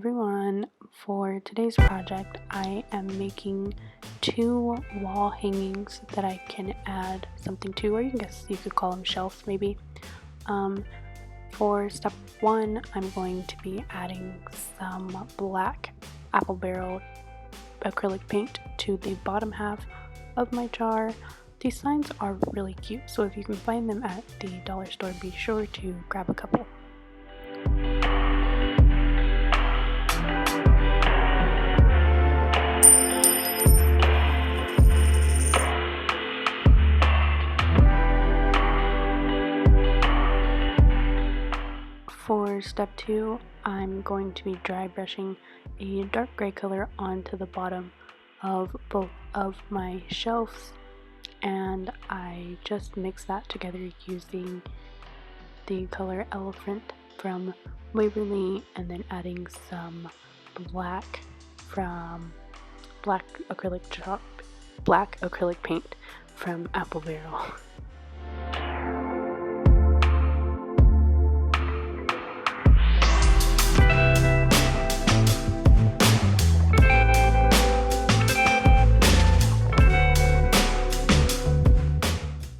everyone, for today's project I am making two wall hangings that I can add something to, or you could call them shelves maybe. For step one, I'm going to be adding some black apple barrel acrylic paint to the bottom half of my jar. These signs are really cute, so if you can find them at the dollar store, be sure to grab a couple. For step two, I'm going to be dry brushing a dark gray color onto the bottom of both of my shelves, and I just mix that together using the color Elephant from Waverly, and then adding some black acrylic paint from Apple Barrel.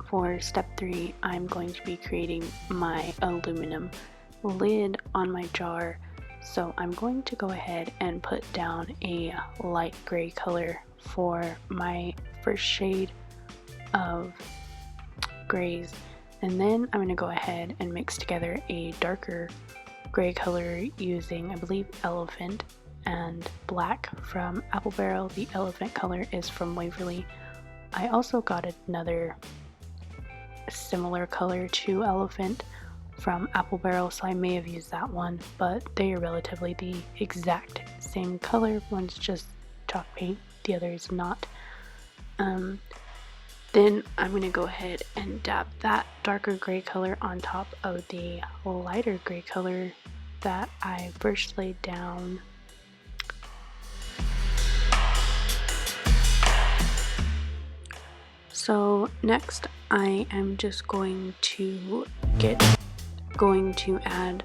For step three, I'm going to be creating my aluminum lid on my jar. So I'm going to go ahead and put down a light gray color for my first shade of grays, and then I'm going to go ahead and mix together a darker gray color using, I believe, Elephant and black from Apple Barrel. The Elephant color is from Waverly. I also got another similar color to Elephant from Apple Barrel, so I may have used that one, but they are relatively the exact same color. One's just chalk paint, the other is not. Then I'm going to go ahead and dab that darker gray color on top of the lighter gray color that I first laid down. So next I am just going to add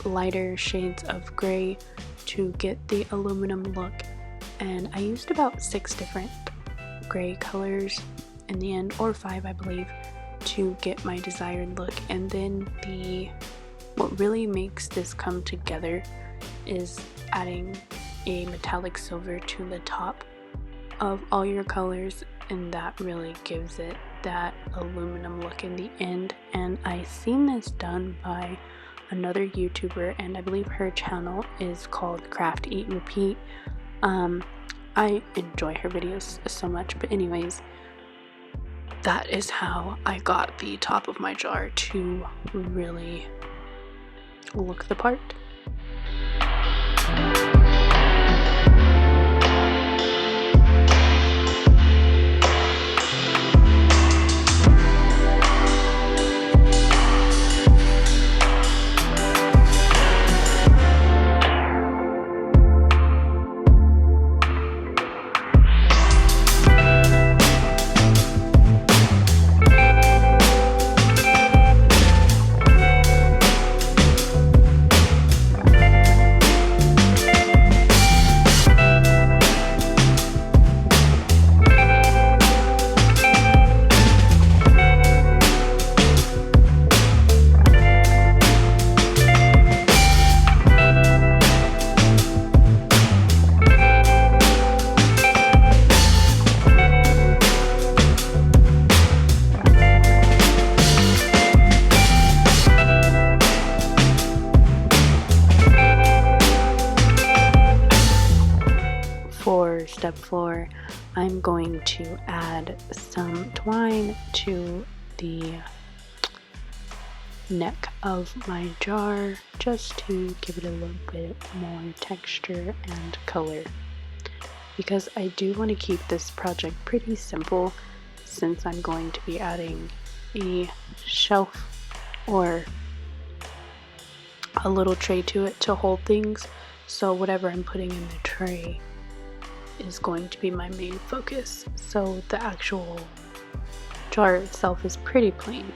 lighter shades of gray to get the aluminum look, and I used about 6 different gray colors in the end, or 5 I believe, to get my desired look. And then what really makes this come together is adding a metallic silver to the top of all your colors, and that really gives it that aluminum look in the end. And I seen this done by another YouTuber, and I believe her channel is called Craft Eat Repeat. I enjoy her videos so much, but anyways, that is how I got the top of my jar to really look the part. For step 4, I'm going to add some twine to the neck of my jar just to give it a little bit more texture and color, because I do want to keep this project pretty simple, since I'm going to be adding a shelf or a little tray to it to hold things. So whatever I'm putting in the tray is going to be my main focus. So the actual jar itself is pretty plain.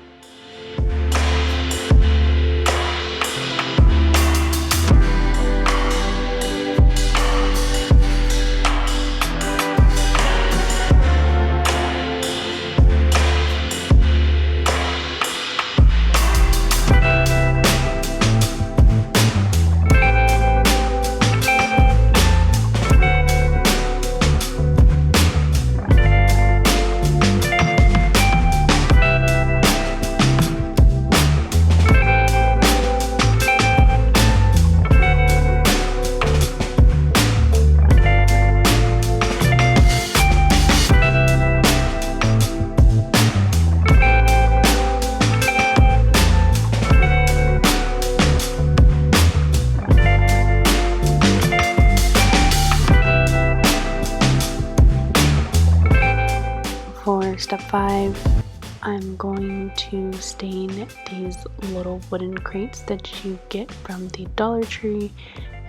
step 5, I'm going to stain these little wooden crates that you get from the Dollar Tree,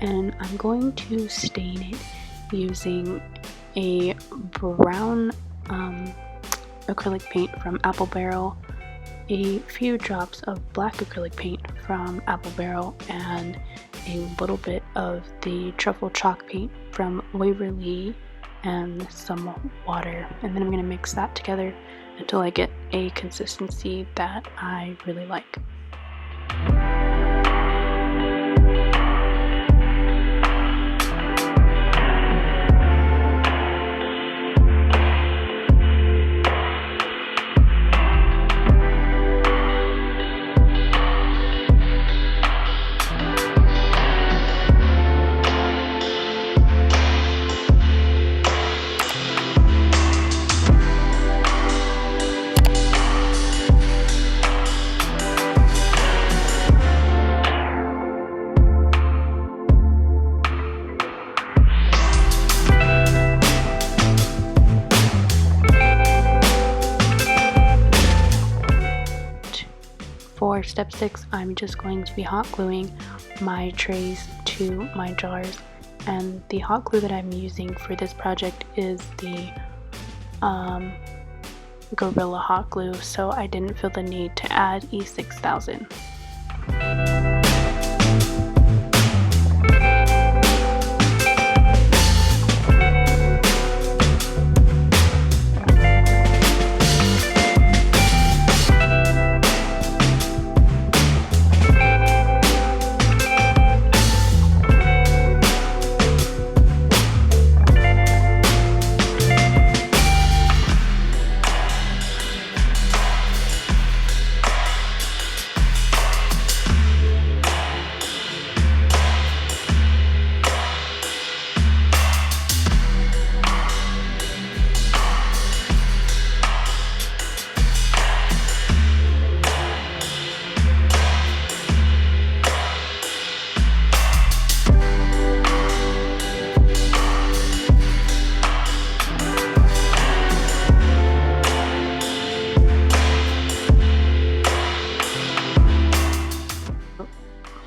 and I'm going to stain it using a brown acrylic paint from Apple Barrel, a few drops of black acrylic paint from Apple Barrel, and a little bit of the truffle chalk paint from Waverly, and some water. And then I'm going to mix that together until I get a consistency that I really like. For step 6, I'm just going to be hot gluing my trays to my jars, and the hot glue that I'm using for this project is the Gorilla hot glue, so I didn't feel the need to add E6000.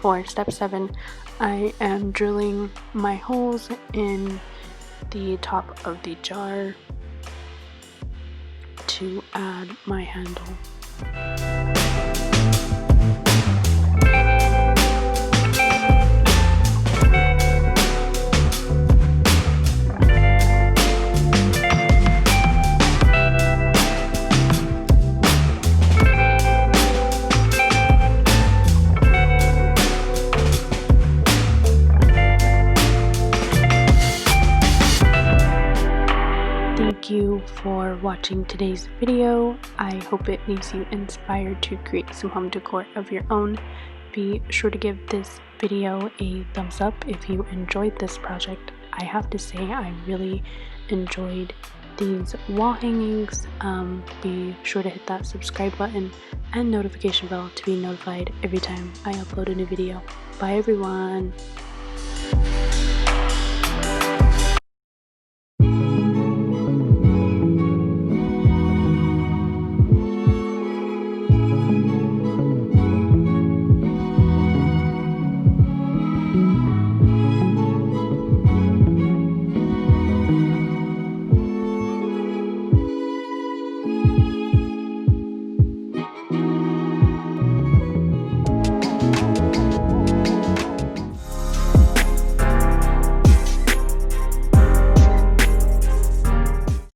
For step 7, I am drilling my holes in the top of the jar to add my handle. Thank you for watching today's video. I hope it leaves you inspired to create some home decor of your own. Be sure to give this video a thumbs up if you enjoyed this project. I have to say I really enjoyed these wall hangings. Be sure to hit that subscribe button and notification bell to be notified every time I upload a new video. Bye everyone!